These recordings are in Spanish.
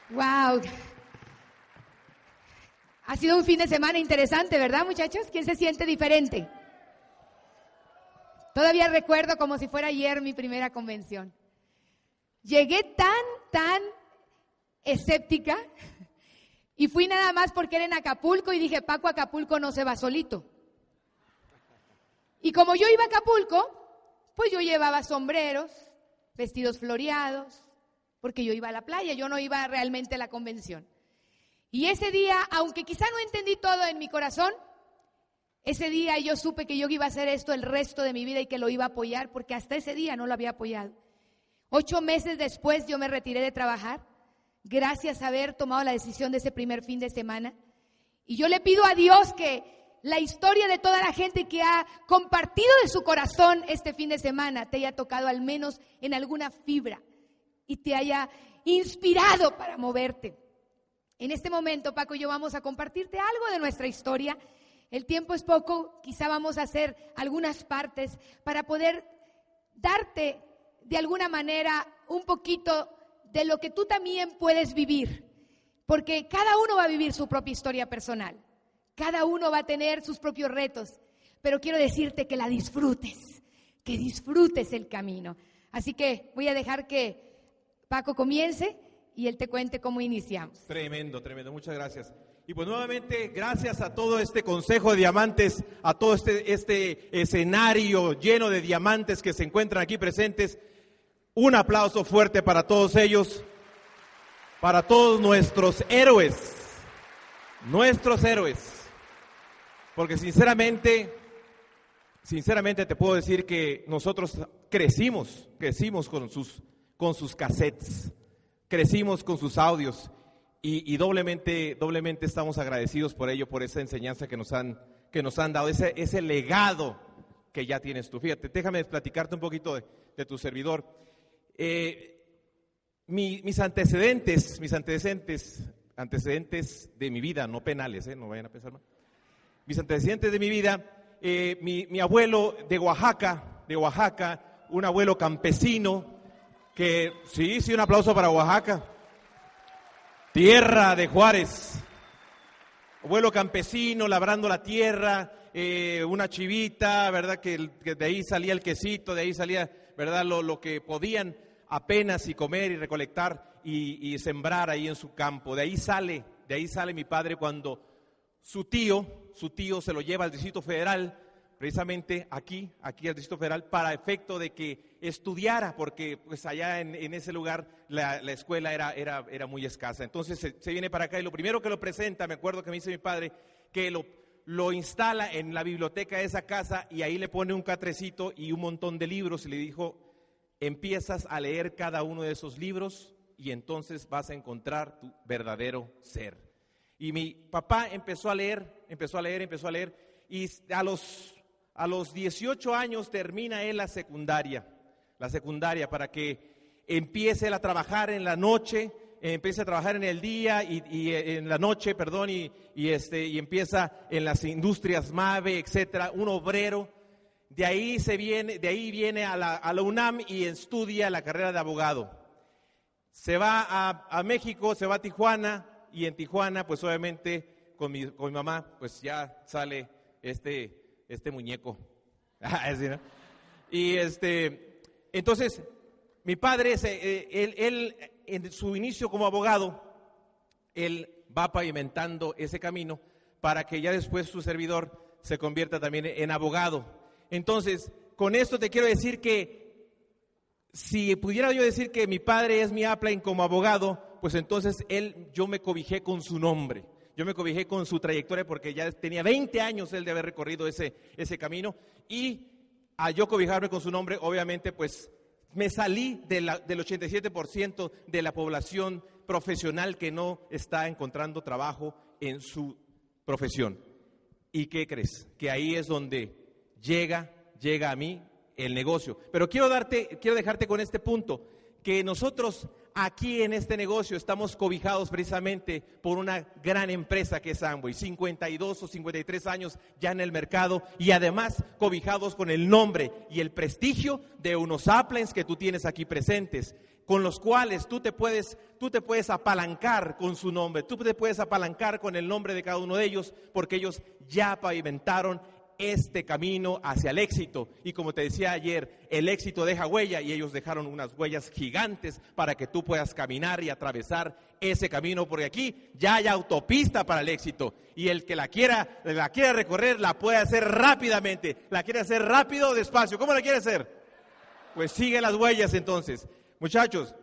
Wow. Ha sido un fin de semana interesante, ¿verdad, muchachos? ¿Quién se siente diferente? Todavía recuerdo como si fuera ayer mi primera convención. Llegué tan escéptica y fui nada más porque era en Acapulco y dije, Paco, Acapulco no se va solito. Y como yo iba a Acapulco, pues yo llevaba sombreros, vestidos floreados, porque yo iba a la playa, yo no iba realmente a la convención. Y ese día, aunque quizá no entendí todo en mi corazón, ese día yo supe que yo iba a hacer esto el resto de mi vida y que lo iba a apoyar, porque hasta ese día no lo había apoyado. 8 meses después yo me retiré de trabajar, gracias a haber tomado la decisión de ese primer fin de semana. Y yo le pido a Dios que la historia de toda la gente que ha compartido de su corazón este fin de semana te haya tocado al menos en alguna fibra y te haya inspirado para moverte. En este momento, Paco y yo vamos a compartirte algo de nuestra historia. El tiempo es poco, quizá vamos a hacer algunas partes para poder darte de alguna manera un poquito de lo que tú también puedes vivir, porque cada uno va a vivir su propia historia personal, cada uno va a tener sus propios retos, pero quiero decirte que la disfrutes, que disfrutes el camino. Así que voy a dejar que Paco comience y él te cuente cómo iniciamos. Tremendo, muchas gracias. Y pues nuevamente, gracias a todo este Consejo de Diamantes, a todo este escenario lleno de diamantes que se encuentran aquí presentes. Un aplauso fuerte para todos ellos, para todos nuestros héroes, porque sinceramente te puedo decir que nosotros crecimos con sus cassettes, crecimos con sus audios y doblemente estamos agradecidos por ello, por esa enseñanza que nos han dado, ese legado que ya tienes tú. Fíjate, déjame platicarte un poquito de tu servidor. Mis antecedentes de mi vida, no penales, no vayan a pensar mal. Mis antecedentes de mi vida, mi abuelo de Oaxaca, un abuelo campesino, que sí, un aplauso para Oaxaca, tierra de Juárez, abuelo campesino, labrando la tierra, una chivita, ¿verdad? Que de ahí salía el quesito, de ahí salía, ¿verdad? Lo que podían apenas y comer y recolectar y sembrar ahí en su campo. De ahí sale mi padre cuando su tío se lo lleva al Distrito Federal, precisamente aquí al Distrito Federal, para efecto de que estudiara, porque pues allá en ese lugar la escuela era muy escasa. Entonces se viene para acá y lo primero que lo presenta, me acuerdo que me dice mi padre, que lo instala en la biblioteca de esa casa y ahí le pone un catrecito y un montón de libros y le dijo: empiezas a leer cada uno de esos libros y entonces vas a encontrar tu verdadero ser. Y mi papá empezó a leer y a los 18 años termina él la secundaria para que empiece él a trabajar en la noche, empieza a trabajar en el día y en la noche, perdón, y empieza en las industrias MAVE, etcétera, un obrero. De ahí viene a la UNAM y estudia la carrera de abogado. Se va a México, se va a Tijuana, y en Tijuana, pues obviamente con mi mamá, pues ya sale este muñeco. ¿Sí, no? Y entonces mi padre, él en su inicio como abogado, él va pavimentando ese camino para que ya después su servidor se convierta también en abogado. Entonces, con esto te quiero decir que si pudiera yo decir que mi padre es mi upline como abogado, pues entonces yo me cobijé con su nombre, yo me cobijé con su trayectoria, porque ya tenía 20 años él de haber recorrido ese camino, y al yo cobijarme con su nombre, obviamente pues me salí del 87% de la población profesional que no está encontrando trabajo en su profesión. ¿Y qué crees? Que ahí es donde llega a mí el negocio. Pero quiero dejarte con este punto, que nosotros aquí en este negocio estamos cobijados precisamente por una gran empresa que es Amway, 52 o 53 años ya en el mercado, y además cobijados con el nombre y el prestigio de unos uplines que tú tienes aquí presentes. con los cuales tú te puedes apalancar con su nombre, tú te puedes apalancar con el nombre de cada uno de ellos, porque ellos ya pavimentaron este camino hacia el éxito. Y como te decía ayer, el éxito deja huella, y ellos dejaron unas huellas gigantes para que tú puedas caminar y atravesar ese camino, porque aquí ya hay autopista para el éxito, y el que la quiera recorrer la puede hacer rápidamente. ¿La quiere hacer rápido o despacio? ¿Cómo la quiere hacer? Pues sigue las huellas entonces. Muchachos,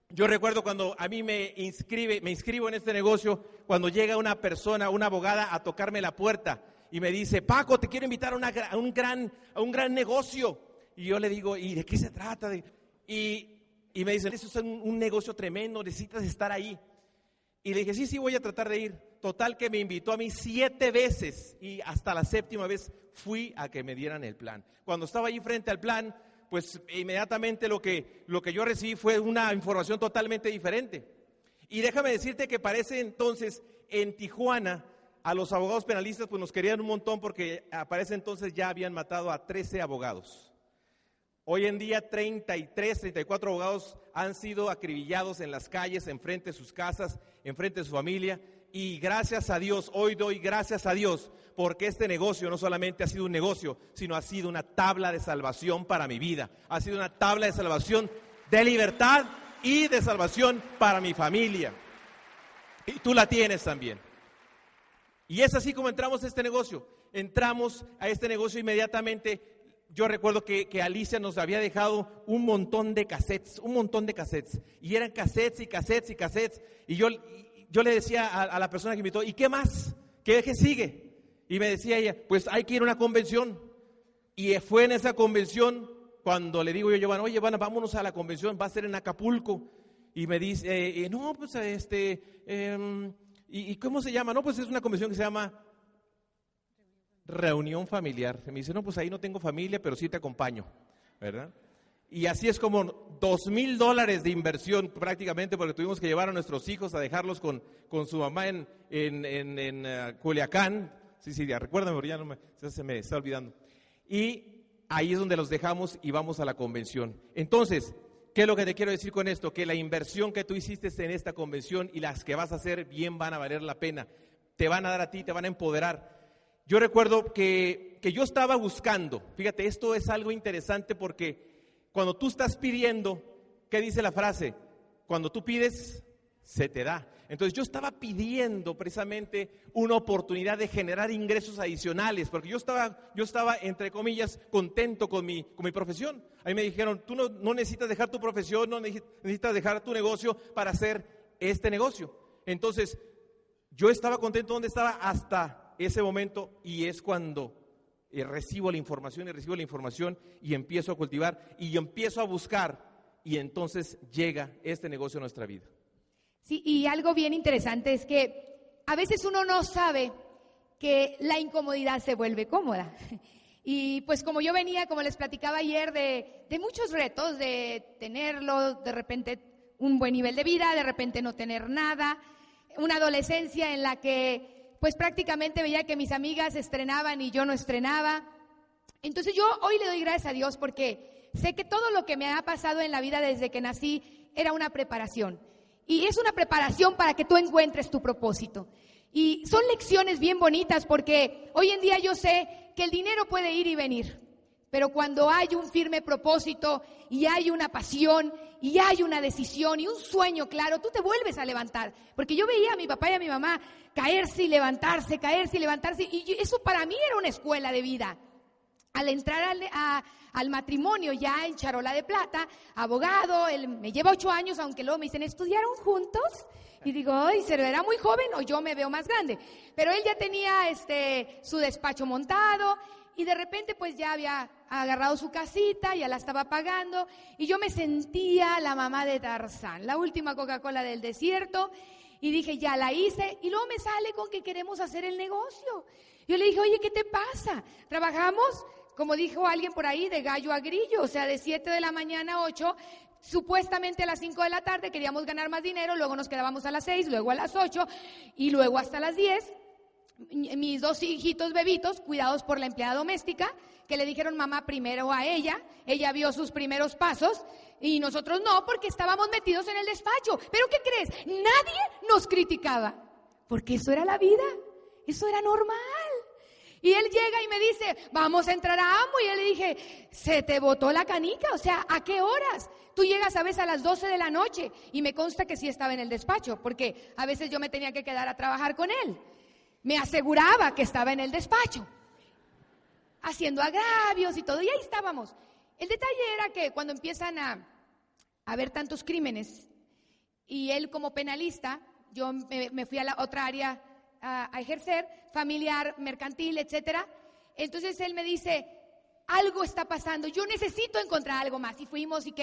yo recuerdo cuando a mí me inscribo en este negocio, cuando llega una persona, una abogada, a tocarme la puerta y me dice: Paco, te quiero invitar a un gran negocio. Y yo le digo: ¿y de qué se trata? Y me dice: eso es un negocio tremendo, necesitas estar ahí. Y le dije: sí, voy a tratar de ir. Total que me invitó a mí 7 veces, y hasta la 7ª vez fui a que me dieran el plan. Cuando estaba ahí frente al plan, pues inmediatamente lo que yo recibí fue una información totalmente diferente. Y déjame decirte que para ese entonces en Tijuana a los abogados penalistas pues nos querían un montón, porque para ese entonces ya habían matado a 13 abogados. Hoy en día 33, 34 abogados han sido acribillados en las calles, enfrente de sus casas, enfrente de su familia. Y gracias a Dios, hoy doy gracias a Dios, porque este negocio no solamente ha sido un negocio, sino ha sido una tabla de salvación para mi vida. Ha sido una tabla de salvación de libertad y de salvación para mi familia. Y tú la tienes también. Y es así como entramos a este negocio. Entramos a este negocio inmediatamente. Yo recuerdo que Alicia nos había dejado un montón de cassettes. Y eran cassettes y cassettes y cassettes. Y yo le decía a la persona que invitó: ¿y qué más? ¿Qué sigue? Y me decía ella: pues hay que ir a una convención. Y fue en esa convención cuando le digo yo a Giovanna: oye, Giovanna, vámonos a la convención, va a ser en Acapulco. Y me dice: no, pues ¿y cómo se llama? No, pues es una convención que se llama Reunión Familiar. Me dice: no, pues ahí no tengo familia, pero sí te acompaño, ¿verdad? Y así es como $2,000 de inversión prácticamente, porque tuvimos que llevar a nuestros hijos a dejarlos con su mamá en Culiacán. Sí, ya recuérdame, porque ya se me está olvidando. Y ahí es donde los dejamos y vamos a la convención. Entonces, ¿qué es lo que te quiero decir con esto? Que la inversión que tú hiciste en esta convención y las que vas a hacer bien van a valer la pena. Te van a dar a ti, te van a empoderar. Yo recuerdo que yo estaba buscando, fíjate, esto es algo interesante, porque cuando tú estás pidiendo, ¿qué dice la frase? Cuando tú pides, se te da. Entonces yo estaba pidiendo precisamente una oportunidad de generar ingresos adicionales, porque yo estaba entre comillas contento con mi profesión. Ahí me dijeron: tú no necesitas dejar tu profesión, no necesitas dejar tu negocio para hacer este negocio. Entonces yo estaba contento donde estaba hasta ese momento, y es cuando recibo la información y empiezo a cultivar y empiezo a buscar, y entonces llega este negocio a nuestra vida. Sí, y algo bien interesante es que a veces uno no sabe que la incomodidad se vuelve cómoda. Y pues como yo venía, como les platicaba ayer, de muchos retos, de tenerlo, de repente un buen nivel de vida, de repente no tener nada, una adolescencia en la que pues prácticamente veía que mis amigas estrenaban y yo no estrenaba. Entonces yo hoy le doy gracias a Dios, porque sé que todo lo que me ha pasado en la vida desde que nací era una preparación. Y es una preparación para que tú encuentres tu propósito. Y son lecciones bien bonitas, porque hoy en día yo sé que el dinero puede ir y venir, pero cuando hay un firme propósito y hay una pasión y hay una decisión y un sueño claro, tú te vuelves a levantar. Porque yo veía a mi papá y a mi mamá caerse y levantarse, y eso para mí era una escuela de vida. Al entrar al matrimonio ya en charola de plata, abogado, él me lleva 8 años, aunque luego me dicen: ¿estudiaron juntos? Y digo: ay, ¿será muy joven o yo me veo más grande? Pero él ya tenía su despacho montado, y de repente pues ya había agarrado su casita, ya la estaba pagando, y yo me sentía la mamá de Tarzán, la última Coca-Cola del desierto, y dije: ya la hice. Y luego me sale con que queremos hacer el negocio. Yo le dije: oye, ¿qué te pasa? Trabajamos, como dijo alguien por ahí, de gallo a grillo, o sea, de 7 de la mañana a 8, supuestamente a las 5 de la tarde queríamos ganar más dinero, luego nos quedábamos a las 6, luego a las 8 y luego hasta las 10. mis 2 hijitos bebitos, cuidados por la empleada doméstica, que le dijeron mamá primero a ella vio sus primeros pasos y nosotros no, porque estábamos metidos en el despacho. ¿Pero qué crees? Nadie nos criticaba, porque eso era la vida, eso era normal. Y él llega y me dice, vamos a entrar a AMO, y yo le dije, se te botó la canica, o sea, ¿a qué horas? Tú llegas a veces a las 12 de la noche, y me consta que sí estaba en el despacho, porque a veces yo me tenía que quedar a trabajar con él. Me aseguraba que estaba en el despacho, haciendo agravios y todo, y ahí estábamos. El detalle era que cuando empiezan a haber tantos crímenes, y él como penalista, yo me fui a la otra área a ejercer, familiar, mercantil, etcétera. Entonces él me dice, algo está pasando, yo necesito encontrar algo más. Y fuimos y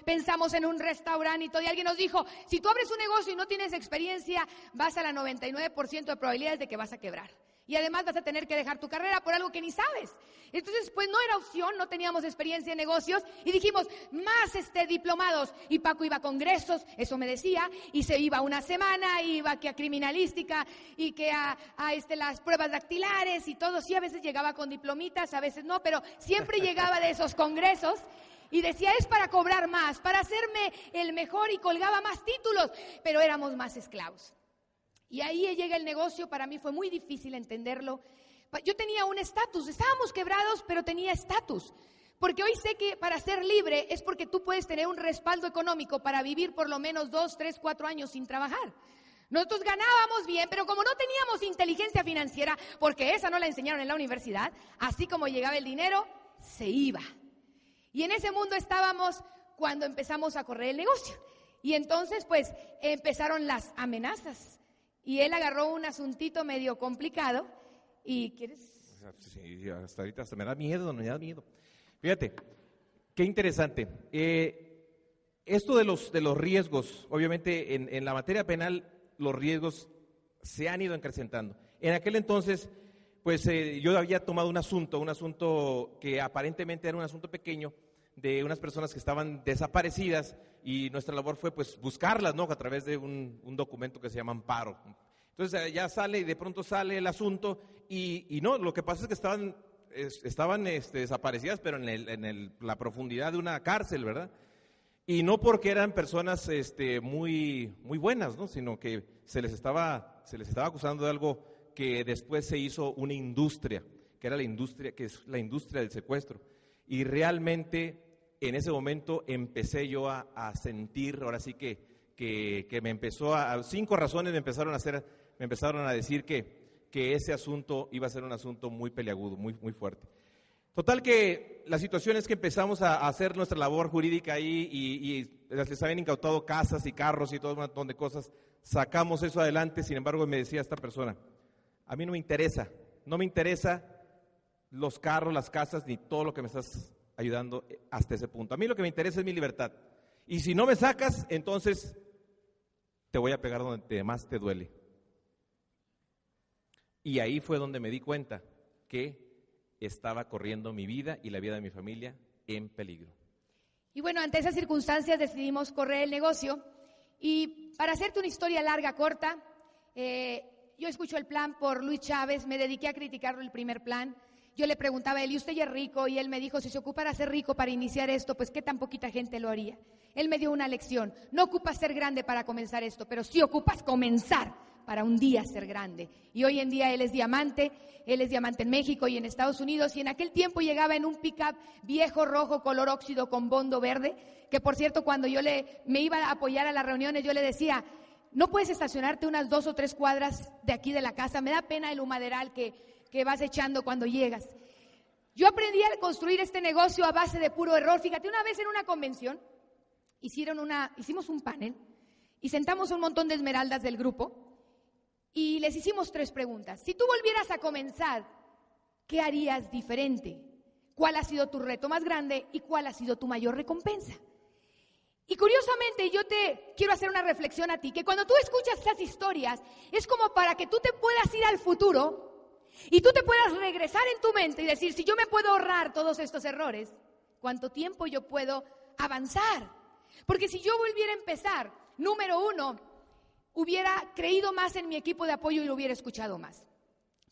pensamos en un restaurante y todo, y alguien nos dijo, si tú abres un negocio y no tienes experiencia, vas a la 99% de probabilidades de que vas a quebrar. Y además vas a tener que dejar tu carrera por algo que ni sabes. Entonces, pues no era opción, no teníamos experiencia en negocios y dijimos, más diplomados. Y Paco iba a congresos, eso me decía, y se iba una semana, iba que a criminalística y que a las pruebas dactilares y todo. Sí, a veces llegaba con diplomitas, a veces no, pero siempre llegaba de esos congresos. Y decía, es para cobrar más, para hacerme el mejor, y colgaba más títulos, pero éramos más esclavos. Y ahí llega el negocio, para mí fue muy difícil entenderlo. Yo tenía un estatus, estábamos quebrados, pero tenía estatus. Porque hoy sé que para ser libre es porque tú puedes tener un respaldo económico para vivir por lo menos 2, 3, 4 años sin trabajar. Nosotros ganábamos bien, pero como no teníamos inteligencia financiera, porque esa no la enseñaron en la universidad, así como llegaba el dinero, se iba. Y en ese mundo estábamos cuando empezamos a correr el negocio. Y entonces, pues, empezaron las amenazas. Y él agarró un asuntito medio complicado y ¿quieres? Sí, hasta ahorita me da miedo, me da miedo. Fíjate, qué interesante. Esto de los riesgos, obviamente en la materia penal los riesgos se han ido acrecentando. En aquel entonces, pues yo había tomado un asunto que aparentemente era un asunto pequeño, de unas personas que estaban desaparecidas, y nuestra labor fue pues buscarlas, ¿no?, a través de un documento que se llama amparo. Entonces ya sale, y de pronto sale el asunto, y no, lo que pasa es que estaban desaparecidas, pero en la profundidad de una cárcel, ¿verdad? Y no porque eran personas muy, muy buenas, ¿no?, sino que se les estaba acusando de algo que después se hizo una industria, que es la industria del secuestro. Y realmente en ese momento empecé yo a sentir, ahora sí que me empezó 5 razones me empezaron a decir que ese asunto iba a ser un asunto muy peliagudo, muy, muy fuerte. Total que la situación es que empezamos a hacer nuestra labor jurídica ahí, y les habían incautado casas y carros y todo un montón de cosas. Sacamos eso adelante. Sin embargo, me decía esta persona, a mí no me interesa los carros, las casas, ni todo lo que me estás ayudando hasta ese punto. A mí lo que me interesa es mi libertad. Y si no me sacas, entonces te voy a pegar donde más te duele. Y ahí fue donde me di cuenta que estaba corriendo mi vida y la vida de mi familia en peligro. Y bueno, ante esas circunstancias decidimos correr el negocio. Y para hacerte una historia larga, corta, yo escucho el plan por Luis Chávez, me dediqué a criticarlo el primer plan. Yo le preguntaba a él, ¿y usted ya es rico? Y él me dijo, si se ocupara ser rico para iniciar esto, pues ¿qué tan poquita gente lo haría? Él me dio una lección, no ocupas ser grande para comenzar esto, pero sí ocupas comenzar para un día ser grande. Y hoy en día él es diamante en México y en Estados Unidos, y en aquel tiempo llegaba en un pick-up viejo rojo color óxido con bondo verde, que por cierto cuando yo me iba a apoyar a las reuniones yo le decía, no puedes estacionarte unas 2 o 3 cuadras de aquí de la casa, me da pena el humaderal que vas echando cuando llegas. Yo aprendí a construir este negocio a base de puro error. Fíjate, una vez en una convención hicimos un panel y sentamos un montón de esmeraldas del grupo y les hicimos 3 preguntas. Si tú volvieras a comenzar, ¿qué harías diferente? ¿Cuál ha sido tu reto más grande y cuál ha sido tu mayor recompensa? Y curiosamente yo te quiero hacer una reflexión a ti, que cuando tú escuchas esas historias es como para que tú te puedas ir al futuro y tú te puedas regresar en tu mente y decir, si yo me puedo ahorrar todos estos errores, ¿cuánto tiempo yo puedo avanzar? Porque si yo volviera a empezar, número 1, hubiera creído más en mi equipo de apoyo y lo hubiera escuchado más.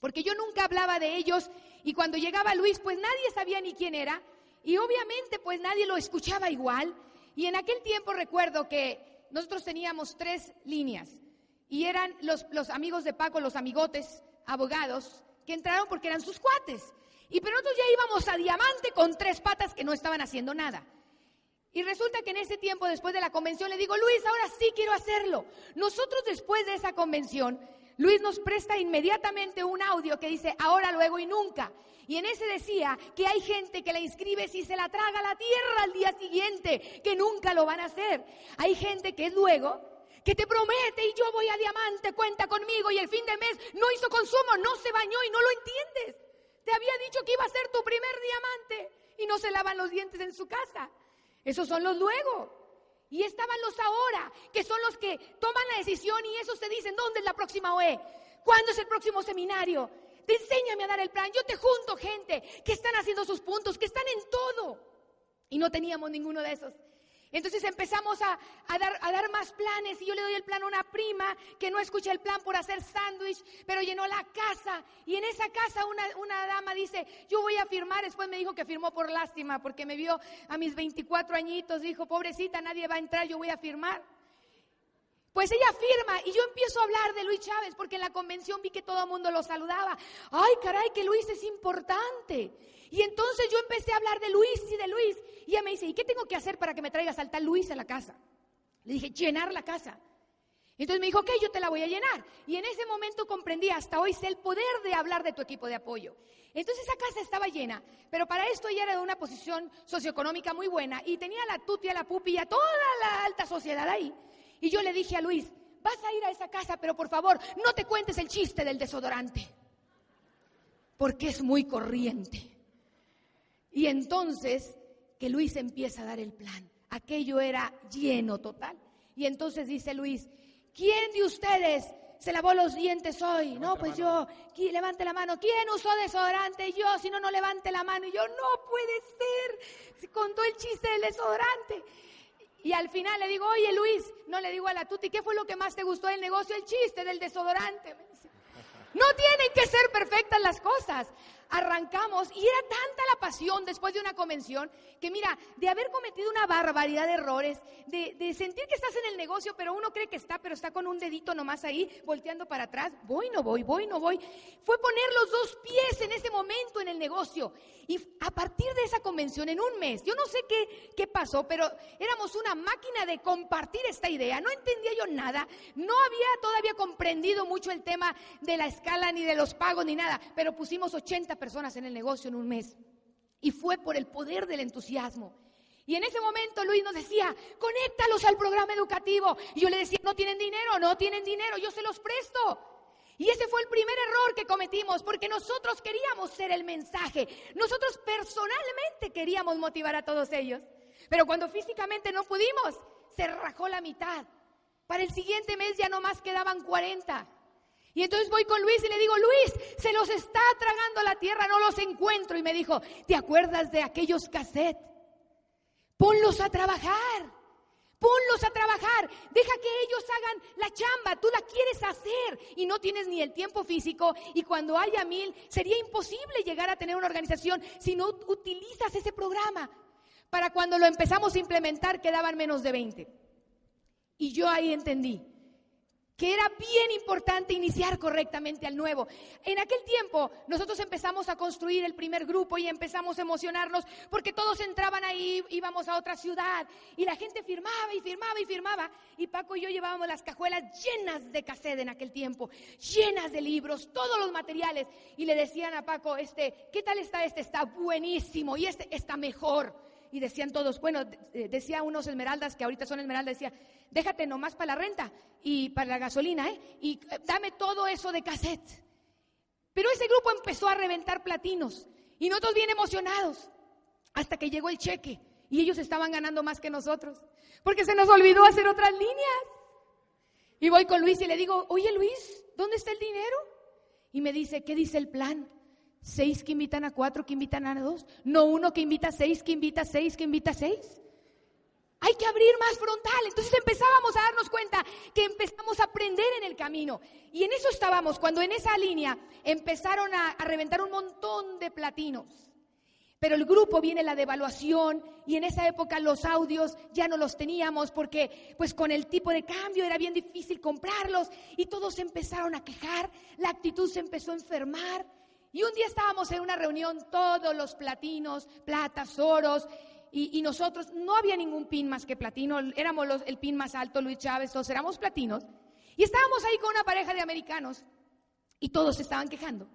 porque yo nunca hablaba de ellos y cuando llegaba Luis pues nadie sabía ni quién era y obviamente pues nadie lo escuchaba igual. Y en aquel tiempo recuerdo que nosotros teníamos 3 líneas y eran los amigos de Paco, los amigotes, abogados, que entraron porque eran sus cuates. Pero nosotros ya íbamos a diamante con 3 patas que no estaban haciendo nada. Y resulta que en ese tiempo, después de la convención, le digo, Luis, ahora sí quiero hacerlo. Nosotros después de esa convención, Luis nos presta inmediatamente un audio que dice, ahora, luego y nunca. Y en ese decía que hay gente que la inscribes y se la traga a la tierra al día siguiente, que nunca lo van a hacer. Hay gente que es luego, que te promete y yo voy a diamante, cuenta conmigo, y el fin de mes no hizo consumo, no se bañó y no lo entiendes. Te había dicho que iba a ser tu primer diamante y no se lavan los dientes en su casa. Esos son los luego. Y estaban los ahora, que son los que toman la decisión y esos te dicen, ¿dónde es la próxima OE? ¿Cuándo es el próximo seminario? Te enséñame a dar el plan. Yo te junto gente que están haciendo sus puntos, que están en todo. Y no teníamos ninguno de esos. Entonces empezamos a dar más planes y yo le doy el plan a una prima que no escucha el plan por hacer sándwich, pero llenó la casa y en esa casa una dama dice, yo voy a firmar, después me dijo que firmó por lástima porque me vio a mis 24 añitos, dijo, pobrecita, nadie va a entrar, yo voy a firmar. Pues ella firma y yo empiezo a hablar de Luis Chávez porque en la convención vi que todo el mundo lo saludaba. Ay, caray, que Luis es importante. Y entonces yo empecé a hablar de Luis y ella me dice, ¿y qué tengo que hacer para que me traigas al tal Luis a la casa? Le dije, llenar la casa. Entonces me dijo, ok, yo te la voy a llenar. Y en ese momento comprendí, hasta hoy sé el poder de hablar de tu equipo de apoyo. Entonces esa casa estaba llena, pero para esto ella era de una posición socioeconómica muy buena y tenía a la tuti, a la pupi y a toda la alta sociedad ahí. Y yo le dije a Luis, vas a ir a esa casa, pero por favor, no te cuentes el chiste del desodorante, porque es muy corriente. Y entonces que Luis empieza a dar el plan. Aquello era lleno total. Y entonces dice Luis, ¿quién de ustedes se lavó los dientes hoy? No, pues yo, levante la mano. ¿Quién usó desodorante? Yo, si no, no levante la mano. Y yo, no puede ser. Se contó el chiste del desodorante. Y al final le digo, oye Luis, no le digo a la tuti, ¿qué fue lo que más te gustó del negocio? El chiste del desodorante. Me dice, no tienen que ser perfectas las cosas. Arrancamos y era tanta la pasión después de una convención que mira, de haber cometido una barbaridad de errores, de sentir que estás en el negocio, pero uno cree que está, pero está con un dedito nomás ahí, volteando para atrás, voy, no voy, fue poner los 2 pies en ese momento en el negocio. Y a partir de esa convención, en un mes, yo no sé qué pasó, pero éramos una máquina de compartir esta idea, no entendía yo nada, no había todavía comprendido mucho el tema de la escala, ni de los pagos, ni nada, pero pusimos 80 personas en el negocio en un mes. Y fue por el poder del entusiasmo. Y en ese momento Luis nos decía, conéctalos al programa educativo. Y yo le decía, no tienen dinero, yo se los presto. Y ese fue el primer error que cometimos, porque nosotros queríamos ser el mensaje. Nosotros personalmente queríamos motivar a todos ellos. Pero cuando físicamente no pudimos, se rajó la mitad. Para el siguiente mes ya nomás quedaban 40. Y entonces voy con Luis y le digo, Luis, se los está tragando la tierra, no los encuentro. Y me dijo, ¿te acuerdas de aquellos cassettes? Ponlos a trabajar, deja que ellos hagan la chamba, tú la quieres hacer y no tienes ni el tiempo físico y cuando haya 1000 sería imposible llegar a tener una organización si no utilizas ese programa. Para cuando lo empezamos a implementar quedaban menos de 20. Y yo ahí entendí que era bien importante iniciar correctamente al nuevo. En aquel tiempo nosotros empezamos a construir el primer grupo y empezamos a emocionarnos porque todos entraban ahí, íbamos a otra ciudad y la gente firmaba y Paco y yo llevábamos las cajuelas llenas de cassette en aquel tiempo, llenas de libros, todos los materiales y le decían a Paco, ¿qué tal está este? Está buenísimo y este está mejor. Y decían todos, bueno, decía unos Esmeraldas, que ahorita son Esmeraldas, decía, déjate nomás para la renta y para la gasolina, y dame todo eso de cassette. Pero ese grupo empezó a reventar platinos y nosotros bien emocionados, hasta que llegó el cheque y ellos estaban ganando más que nosotros, porque se nos olvidó hacer otras líneas. Y voy con Luis y le digo, oye Luis, ¿dónde está el dinero? Y me dice, ¿qué dice el plan? 6 que invitan a 4, que invitan a 2. No 1 que invita a 6, que invita a 6, que invita a 6. Hay que abrir más frontal. Entonces empezábamos a darnos cuenta que empezamos a aprender en el camino. Y en eso estábamos, cuando en esa línea empezaron a reventar un montón de platinos. Pero el grupo viene la devaluación y en esa época los audios ya no los teníamos porque pues con el tipo de cambio era bien difícil comprarlos y todos se empezaron a quejar, la actitud se empezó a enfermar y un día estábamos en una reunión, todos los platinos, platas, oros y nosotros, no había ningún pin más que platino, éramos el pin más alto, Luis Chávez, todos éramos platinos y estábamos ahí con una pareja de americanos y todos se estaban quejando.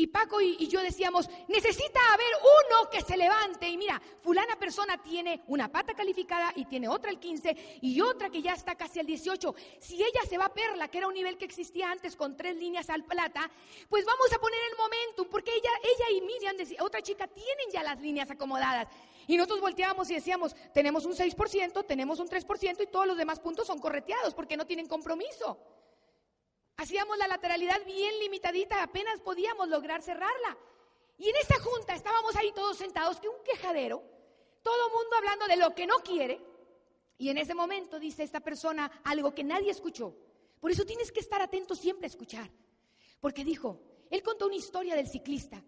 Y Paco y yo decíamos, necesita haber uno que se levante. Y mira, fulana persona tiene una pata calificada y tiene otra al 15 y otra que ya está casi al 18. Si ella se va a perla, que era un nivel que existía antes con 3 líneas al plata, pues vamos a poner el momentum, porque ella y Miriam, otra chica, tienen ya las líneas acomodadas. Y nosotros volteábamos y decíamos, tenemos un 6%, tenemos un 3% y todos los demás puntos son correteados porque no tienen compromiso. Hacíamos la lateralidad bien limitadita, apenas podíamos lograr cerrarla. Y en esa junta estábamos ahí todos sentados, que un quejadero, todo el mundo hablando de lo que no quiere. Y en ese momento dice esta persona algo que nadie escuchó. Por eso tienes que estar atento siempre a escuchar. Porque dijo, él contó una historia del ciclista.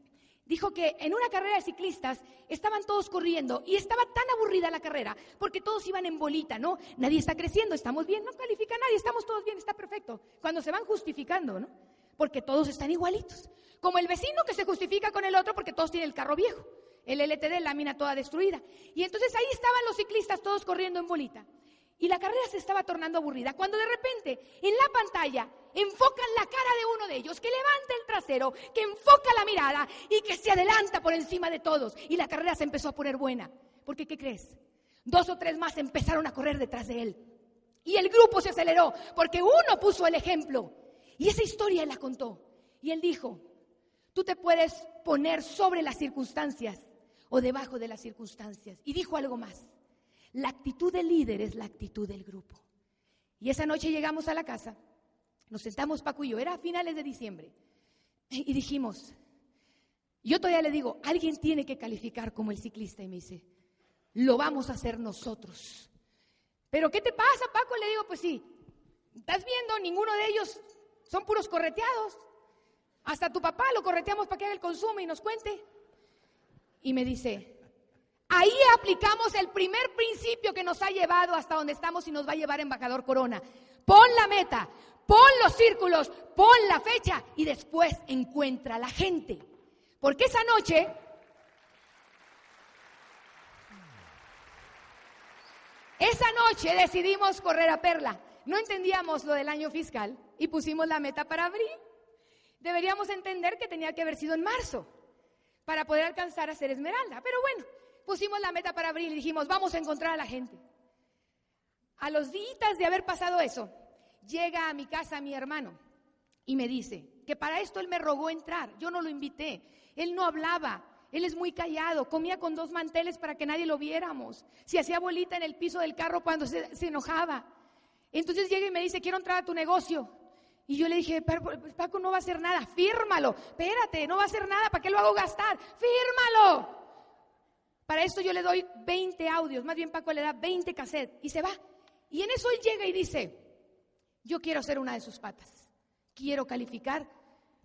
Dijo que en una carrera de ciclistas estaban todos corriendo y estaba tan aburrida la carrera porque todos iban en bolita, ¿no? Nadie está creciendo, estamos bien, no califica nadie, estamos todos bien, está perfecto. Cuando se van justificando, ¿no? Porque todos están igualitos. Como el vecino que se justifica con el otro porque todos tienen el carro viejo, el LTD, la mina toda destruida. Y entonces ahí estaban los ciclistas todos corriendo en bolita. Y la carrera se estaba tornando aburrida, cuando de repente en la pantalla enfocan la cara de uno de ellos, que levanta el trasero, que enfoca la mirada y que se adelanta por encima de todos. Y la carrera se empezó a poner buena. Porque, ¿qué crees? 2 o 3 más empezaron a correr detrás de él. Y el grupo se aceleró, porque uno puso el ejemplo. Y esa historia él la contó. Y él dijo, tú te puedes poner sobre las circunstancias o debajo de las circunstancias. Y dijo algo más. La actitud del líder es la actitud del grupo. Y esa noche llegamos a la casa, nos sentamos Paco y yo, era a finales de diciembre, y dijimos, yo todavía le digo, alguien tiene que calificar como el ciclista, y me dice, lo vamos a hacer nosotros. ¿Pero qué te pasa, Paco? Le digo, pues sí, estás viendo, ninguno de ellos son puros correteados, hasta tu papá lo correteamos para que haga el consumo y nos cuente. Y me dice, ahí aplicamos el primer principio que nos ha llevado hasta donde estamos y nos va a llevar Embajador Corona. Pon la meta, pon los círculos, pon la fecha y después encuentra a la gente. Porque esa noche decidimos correr a Perla. No entendíamos lo del año fiscal y pusimos la meta para abril. Deberíamos entender que tenía que haber sido en marzo para poder alcanzar a ser Esmeralda. Pero bueno, pusimos la meta para abril y dijimos, vamos a encontrar a la gente. A los días de haber pasado eso, llega a mi casa mi hermano y me dice que para esto él me rogó entrar. Yo no lo invité. Él no hablaba. Él es muy callado. Comía con 2 manteles para que nadie lo viéramos. Se hacía bolita en el piso del carro cuando se enojaba. Entonces llega y me dice, quiero entrar a tu negocio. Y yo le dije, pues Paco no va a hacer nada. Fírmalo. Espérate, no va a hacer nada. ¿Para qué lo hago gastar? Fírmalo. Para esto yo le doy 20 audios, más bien Paco le da 20 cassettes y se va. Y en eso él llega y dice, yo quiero ser una de sus patas, quiero calificar,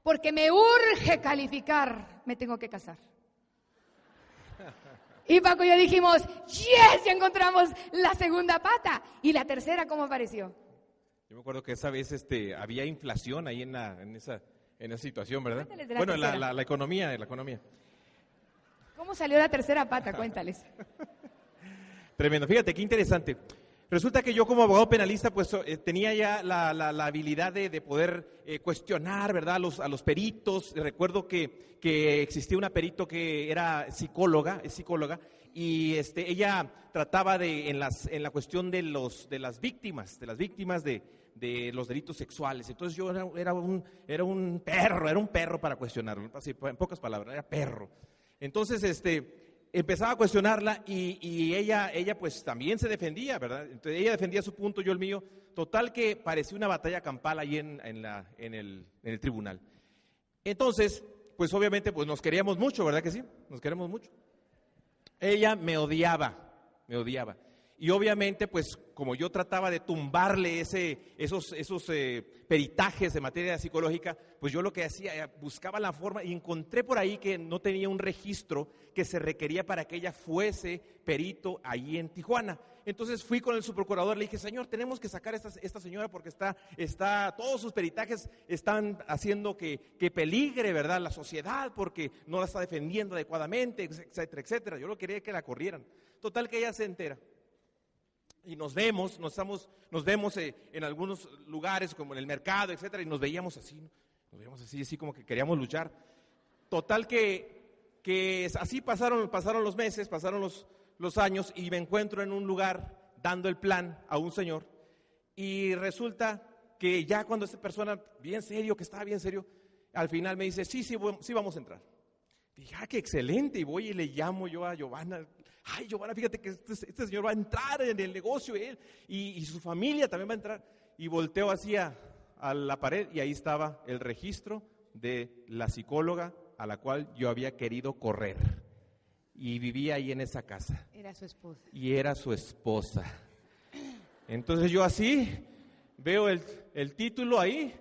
porque me urge calificar, me tengo que casar. Y Paco y yo dijimos, yes, ya encontramos la segunda pata. ¿Y la tercera cómo apareció? Yo me acuerdo que esa vez había inflación ahí en esa situación, ¿verdad? Bueno, la economía. ¿Cómo salió la tercera pata? Cuéntales. Tremendo. Fíjate, qué interesante. Resulta que yo como abogado penalista pues tenía ya la habilidad de poder cuestionar, ¿verdad?, a los peritos. Recuerdo que existía una perito que era psicóloga, y ella trataba en la cuestión de las víctimas de los delitos sexuales. Entonces yo era un perro para cuestionarlo, así, en pocas palabras, era perro. Entonces empezaba a cuestionarla y ella pues también se defendía, ¿verdad? Entonces ella defendía su punto, yo el mío. Total que parecía una batalla campal ahí en el tribunal. Entonces, pues obviamente pues nos queríamos mucho, ¿verdad que sí? Nos queremos mucho. Ella me odiaba. Y obviamente, pues, como yo trataba de tumbarle esos peritajes de materia psicológica, pues yo lo que hacía, buscaba la forma y encontré por ahí que no tenía un registro que se requería para que ella fuese perito ahí en Tijuana. Entonces fui con el subprocurador, le dije, señor, tenemos que sacar a esta señora porque todos sus peritajes están haciendo que peligre, ¿verdad?, la sociedad, porque no la está defendiendo adecuadamente, etcétera, etcétera. Yo no quería que la corrieran. Total que ella se entera. Y nos vemos en algunos lugares, como en el mercado, etcétera, y nos veíamos así como que queríamos luchar. Total que así pasaron los meses, pasaron los años, y me encuentro en un lugar dando el plan a un señor, y resulta que ya cuando esta persona, que estaba bien serio, al final me dice, sí, vamos a entrar. Dije, qué excelente, y voy y le llamo yo a Giovanna. Ay, Giovanna, fíjate que este señor va a entrar en el negocio, él y su familia también va a entrar. Y volteo hacia a la pared y ahí estaba el registro de la psicóloga a la cual yo había querido correr. Y vivía ahí en esa casa. Era su esposa. Y era su esposa. Entonces yo así veo el título ahí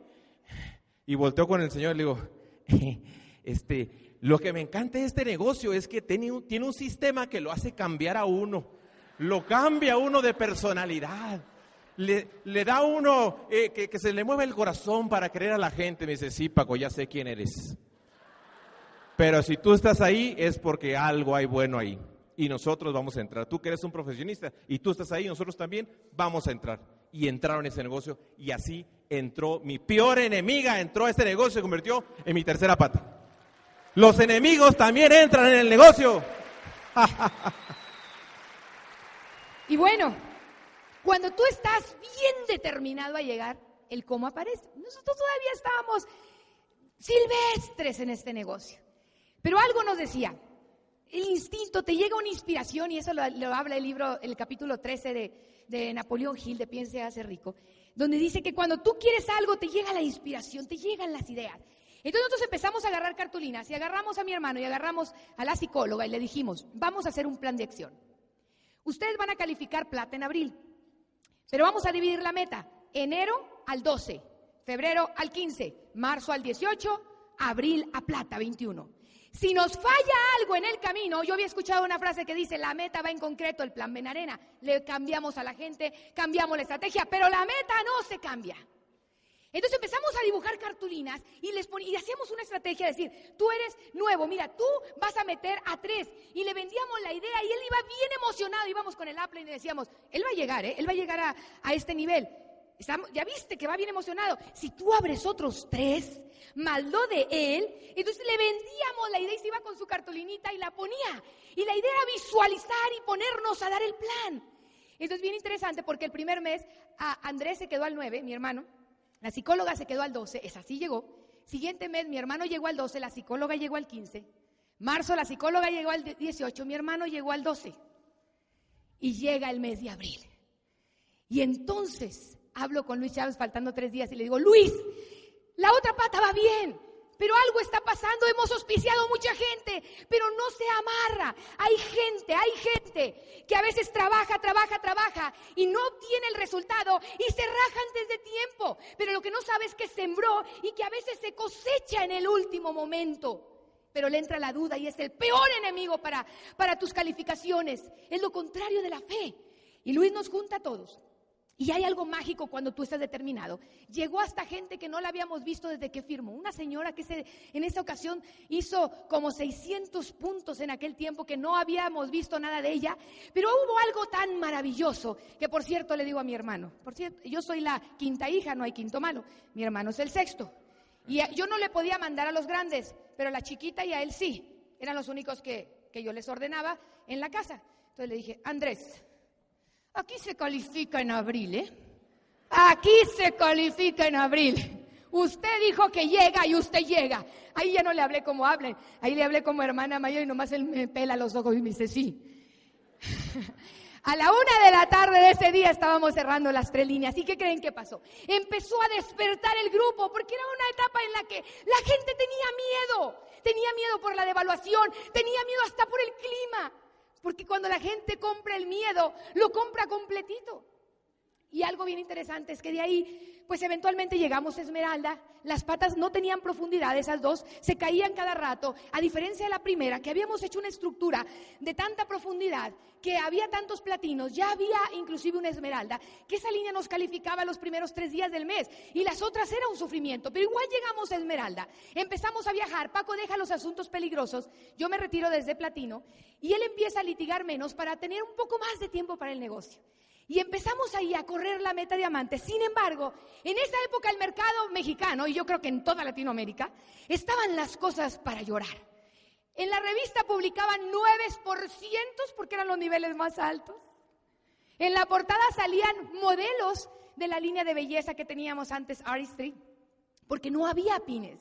y volteo con el señor y le digo, lo que me encanta de este negocio es que tiene un sistema que lo hace cambiar a uno, lo cambia a uno de personalidad, le da a uno que se le mueve el corazón para creer a la gente. Me dice, sí, Paco, ya sé quién eres, pero si tú estás ahí es porque algo hay bueno ahí y nosotros vamos a entrar. Tú que eres un profesionista y tú estás ahí, nosotros también vamos a entrar. Y entraron en ese negocio y así entró mi peor enemiga, entró a este negocio y se convirtió en mi tercera pata. Los enemigos también entran en el negocio. Y bueno, cuando tú estás bien determinado a llegar, el cómo aparece. Nosotros todavía estábamos silvestres en este negocio. Pero algo nos decía, el instinto, te llega una inspiración, y eso lo habla el libro, el capítulo 13 de Napoleón Hill, de Piense y Hágase Rico, donde dice que cuando tú quieres algo, te llega la inspiración, te llegan las ideas. Entonces nosotros empezamos a agarrar cartulinas y agarramos a mi hermano y agarramos a la psicóloga y le dijimos, vamos a hacer un plan de acción. Ustedes van a calificar plata en abril, pero vamos a dividir la meta, enero al 12, febrero al 15, marzo al 18, abril a plata 21. Si nos falla algo en el camino, yo había escuchado una frase que dice, la meta va en concreto, el plan va en arena. Le cambiamos a la gente, cambiamos la estrategia, pero la meta no se cambia. Entonces empezamos a dibujar cartulinas y hacíamos una estrategia de decir, tú eres nuevo, mira, tú vas a meter a 3. Y le vendíamos la idea y él iba bien emocionado, íbamos con el Apple y le decíamos, él va a llegar a este nivel. Ya viste que va bien emocionado. Si tú abres otros 3, más lo de él, entonces le vendíamos la idea y se iba con su cartulinita y la ponía. Y la idea era visualizar y ponernos a dar el plan. Entonces bien interesante porque el primer mes Andrés se quedó al 9, mi hermano. La psicóloga se quedó al 12, esa sí llegó. Siguiente mes, mi hermano llegó al 12, la psicóloga llegó al 15. Marzo, la psicóloga llegó al 18, mi hermano llegó al 12. Y llega el mes de abril. Y entonces hablo con Luis Chávez faltando 3 días y le digo, Luis, la otra pata va bien, pero algo está pasando, hemos auspiciado mucha gente, pero no se amarra. Hay gente que a veces trabaja y no obtiene el resultado y se raja antes de tiempo, pero lo que no sabe es que sembró y que a veces se cosecha en el último momento. Pero le entra la duda y es el peor enemigo para tus calificaciones, es lo contrario de la fe. Y Luis nos junta a todos. Y hay algo mágico cuando tú estás determinado. Llegó hasta gente que no la habíamos visto desde que firmó. Una señora que en esa ocasión hizo como 600 puntos en aquel tiempo, que no habíamos visto nada de ella. Pero hubo algo tan maravilloso que, por cierto, le digo a mi hermano. Por cierto, yo soy la quinta hija, no hay quinto malo. Mi hermano es el sexto. Y yo no le podía mandar a los grandes, pero a la chiquita y a él sí. Eran los únicos que yo les ordenaba en la casa. Entonces le dije, Andrés, aquí se califica en abril, ¿eh? Aquí se califica en abril. Usted dijo que llega y usted llega. Ahí ya no le hablé como hablen. Ahí le hablé como hermana mayor y nomás él me pela los ojos y me dice sí. A la 1:00 p.m. de ese día estábamos cerrando las 3 líneas. ¿Y qué creen que pasó? Empezó a despertar el grupo porque era una etapa en la que la gente tenía miedo. Tenía miedo por la devaluación, tenía miedo hasta por el clima. Porque cuando la gente compra el miedo, lo compra completito. Y algo bien interesante es que de ahí, pues eventualmente llegamos a Esmeralda. Las patas no tenían profundidad, esas dos, se caían cada rato. A diferencia de la primera, que habíamos hecho una estructura de tanta profundidad, que había tantos platinos, ya había inclusive una Esmeralda, que esa línea nos calificaba los primeros 3 días del mes. Y las otras era un sufrimiento, pero igual llegamos a Esmeralda. Empezamos a viajar, Paco deja los asuntos peligrosos, yo me retiro desde platino, y él empieza a litigar menos para tener un poco más de tiempo para el negocio. Y empezamos ahí a correr la meta diamante. Sin embargo, en esa época el mercado mexicano, y yo creo que en toda Latinoamérica, estaban las cosas para llorar. En la revista publicaban 9% porque eran los niveles más altos. En la portada salían modelos de la línea de belleza que teníamos antes, Artistry, porque no había pines.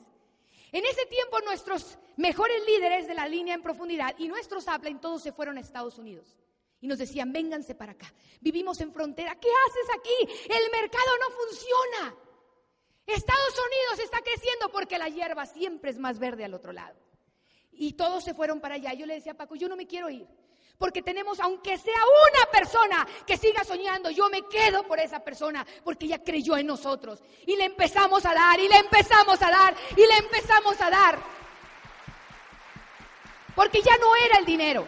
En ese tiempo nuestros mejores líderes de la línea en profundidad y nuestros upline todos se fueron a Estados Unidos. Y nos decían, vénganse para acá, vivimos en frontera, ¿qué haces aquí? El mercado no funciona. Estados Unidos está creciendo porque la hierba siempre es más verde al otro lado. Y todos se fueron para allá. Yo le decía a Paco, yo no me quiero ir, porque tenemos, aunque sea una persona que siga soñando, yo me quedo por esa persona, porque ella creyó en nosotros. Y le empezamos a dar, y le empezamos a dar, y le empezamos a dar. Porque ya no era el dinero.